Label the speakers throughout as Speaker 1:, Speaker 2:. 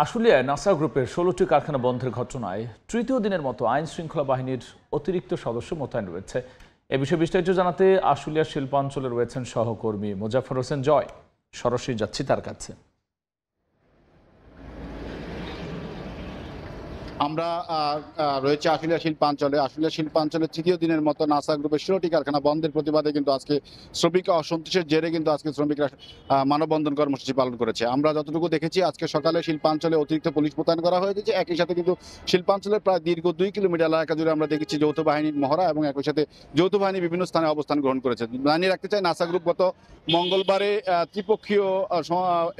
Speaker 1: আশুলিয়ায় NASA গ্রুপের ১৬টি কারখানা বন্ধের ঘটনায় তৃতীয় দিনের মতো আইন শৃঙ্খলা বাহিনীর অতিরিক্ত সদস্য মোতায়েন রয়েছে। এ বিষয়ে বিস্তারিত জানাতে আশুলিয়া শিল্পাঞ্চলে রয়েছেন সহকর্মী মোজাফফর হোসেন জয়। সরাসরি যাচ্ছি তার কাছে।
Speaker 2: আমরা রয়েছে আশুলিয়া শিল্পাঞ্চলের তৃতীয় দিনের মতো নাসা গ্রুপের 16টি কারখানা বন্ধের প্রতিবাদে কিন্তু আজকে শ্রমিক অসন্তোষের জেরে কিন্তু আজকে শ্রমিকরা মানববন্ধন কর্মসূচি পালন করেছে। আমরা যতটুকু দেখেছি আজকে সকালে শিল্পাঞ্চলে অতিরিক্ত পুলিশ মোতায়েন করা হয়েছে। একই সাথে কিন্তু শিল্পাঞ্চলের প্রায় দীর্ঘ 2 কিলোমিটার এলাকা জুড়ে আমরা দেখেছি যৌথ বাহিনীর মহড়া এবং একই সাথে যৌথ বাহিনী বিভিন্ন স্থানে অবস্থান গ্রহণ করেছে। জানিয়ে রাখতে চাই, নাসা গ্রুপ গত মঙ্গলবারে ত্রিপক্ষীয়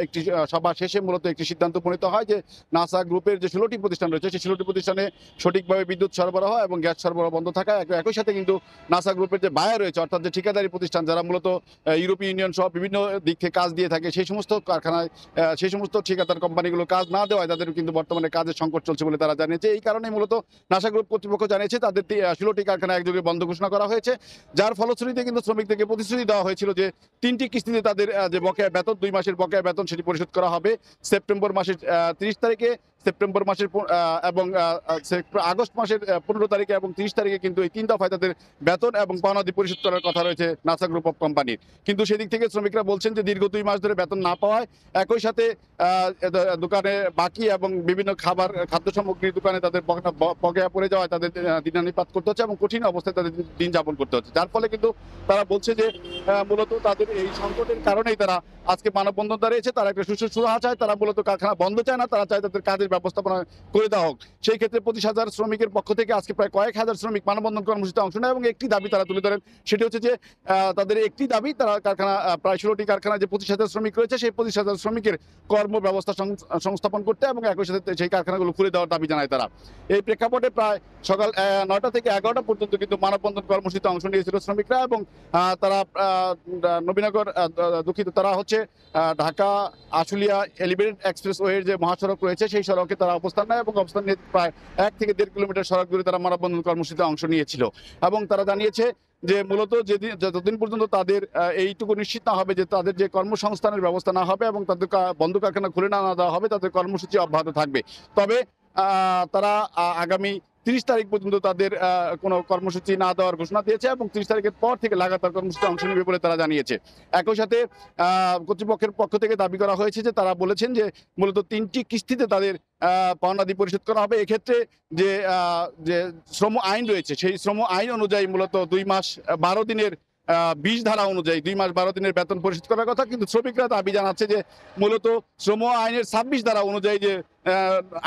Speaker 2: একটি সভা শেষে মূলত একটি সিদ্ধান্ত উপনীত হয় যে নাসা গ্রুপের যে 16টি প্রতিষ্ঠান রয়েছে সেই 16টি প্রতিষ্ঠানে সঠিকভাবে বিদ্যুৎ সরবরাহ এবং গ্যাস সরবরাহ বন্ধ থাকা। একই সাথে কিন্তু নাসা গ্রুপের যে বায়ার রয়েছে, অর্থাৎ যে ঠিকাদারি প্রতিষ্ঠান যারা মূলত ইউরোপীয় ইউনিয়ন সহ বিভিন্ন দিক থেকে কাজ দিয়ে থাকে, সেই সমস্ত কারখানায় সেই সমস্ত ঠিকাদার কোম্পানিগুলো কাজ না দেওয়ায় তাদের কিন্তু বর্তমানে কাজের সংকট চলছে বলে তারা জানিয়েছে। এই কারণে মূলত নাসা গ্রুপ কর্তৃপক্ষ জানিয়েছে তাদের 16টি কারখানা একযোগে বন্ধ ঘোষণা করা হয়েছে, যার ফলশ্রুতিতে কিন্তু শ্রমিকদেরকে প্রতিশ্রুতি দেওয়া হয়েছিল যে 3টি কিস্তিতে তাদের যে বকেয়া বেতন, 2 মাসের বকেয়া বেতন সেটি পরিশোধ করা হবে সেপ্টেম্বর মাসের 30 তারিখে, সেপ্টেম্বর মাসের এবং আগস্ট মাসের 15 তারিখে এবং 30 তারিখে কিন্তু এই 3 দফায় তাদের বেতন এবং পাওনাদি পরিশোধ করার কথা রয়েছে নাসা গ্রুপ অফ কোম্পানির। কিন্তু সেদিক থেকে শ্রমিকরা বলছেন যে দীর্ঘ 2 মাস ধরে বেতন না পাওয়ায়, একই সাথে দোকানে বাকি এবং বিভিন্ন খাদ্য সামগ্রীর দোকানে তাদের বকেয়া পড়ে যাওয়ায় তাদের দিনানিপাত করতে হচ্ছে এবং কঠিন অবস্থায় তাদের দিন যাপন করতে হচ্ছে। যার ফলে কিন্তু তারা বলছে যে মূলত তাদের এই সংকটের কারণেই তারা আজকে মানববন্ধন দাঁড়িয়েছে। তারা একটা সুষ্ঠু সুরাহা চায়, তারা মূলত কারখানা বন্ধ চায় না, তারা চায় তাদের কাজের ব্যবস্থাপনা করে দেওয়া হোক। সেই ক্ষেত্রে 25,000 শ্রমিকের পক্ষ থেকে আজকে প্রায় কয়েক হাজার শ্রমিক মানববন্ধন কর্মসূচিতে অংশ নেয় এবং একটি দাবি তারা তুলে ধরেন। সেটি হচ্ছে যে তাদের একটি দাবি, তারা কারখানা প্রায় 16টি কারখানায় যে 25,000 শ্রমিক রয়েছে সেই 25,000 শ্রমিকের কর্ম ব্যবস্থা সংস্থাপন করতে এবং একই সাথে সেই কারখানাগুলো খুলে দেওয়ার দাবি জানায় তারা। এই প্রেক্ষাপটে প্রায় সকাল 9টা থেকে 11টা পর্যন্ত কিন্তু মানববন্ধন কর্মসূচিতে অংশ নিয়েছিল শ্রমিকরা এবং তারা নবীনগর দুঃখিত তারা হচ্ছে ঢাকা আশুলিয়া এলিভেটেড এক্সপ্রেসওয়ের যে মহাসড়ক রয়েছে সেই সড়কে তারা অবস্থান নেয় এবং অবস্থান নিয়ে প্রায় 1 থেকে 1.5 কিলোমিটার সড়ক জুড়ে তারা মানববন্ধন কর্মসূচিতে অংশ নিয়েছিল এবং তারা জানিয়েছে যে মূলত যতদিন পর্যন্ত তাদের এইটুকু নিশ্চিত না হবে যে তাদের যে কর্মসংস্থানের ব্যবস্থা না হবে এবং তাদের বন্ধ কারখানা খুলে না দেওয়া হবে, তাদের কর্মসূচি অব্যাহত থাকবে। তবে তারা আগামী 30 তারিখ পর্যন্ত তাদের কোনো কর্মসূচি না দেওয়ার ঘোষণা দিয়েছে এবং 30 তারিখের পর থেকে লাগাতার কর্মসূচিতে অংশ নেবে বলে তারা জানিয়েছে। একই সাথে কর্তৃপক্ষের পক্ষ থেকে দাবি করা হয়েছে যে তারা বলেছেন যে মূলত 3টি কিস্তিতে তাদের পাওনাদি পরিশোধ করা হবে। এক্ষেত্রে যে শ্রম আইন রয়েছে সেই শ্রম আইন অনুযায়ী মূলত 2 মাস 12 দিনের 20 ধারা অনুযায়ী 2 মাস 12 দিনের বেতন পরিশোধ করার কথা, কিন্তু শ্রমিকরা দাবি জানাচ্ছে যে মূলত শ্রম আইনের 26 ধারা অনুযায়ী যে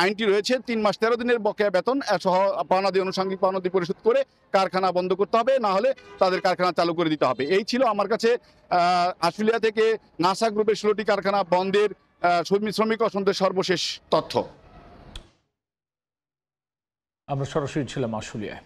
Speaker 2: আইনটি রয়েছে 3 মাস 13 দিনের বকেয়া বেতন সহ পাওনাদি আনুষঙ্গিক পাওনাদি পরিশোধ করে কারখানা বন্ধ করতে হবে, না হলে তাদের কারখানা চালু করে দিতে হবে। এই ছিল আমার কাছে আশুলিয়া থেকে নাসা গ্রুপের 16টি কারখানা বন্ধের শ্রমিক অসন্তোষের সর্বশেষ তথ্য।
Speaker 1: আমরা সরাসরি ছিলাম আশুলিয়ায়।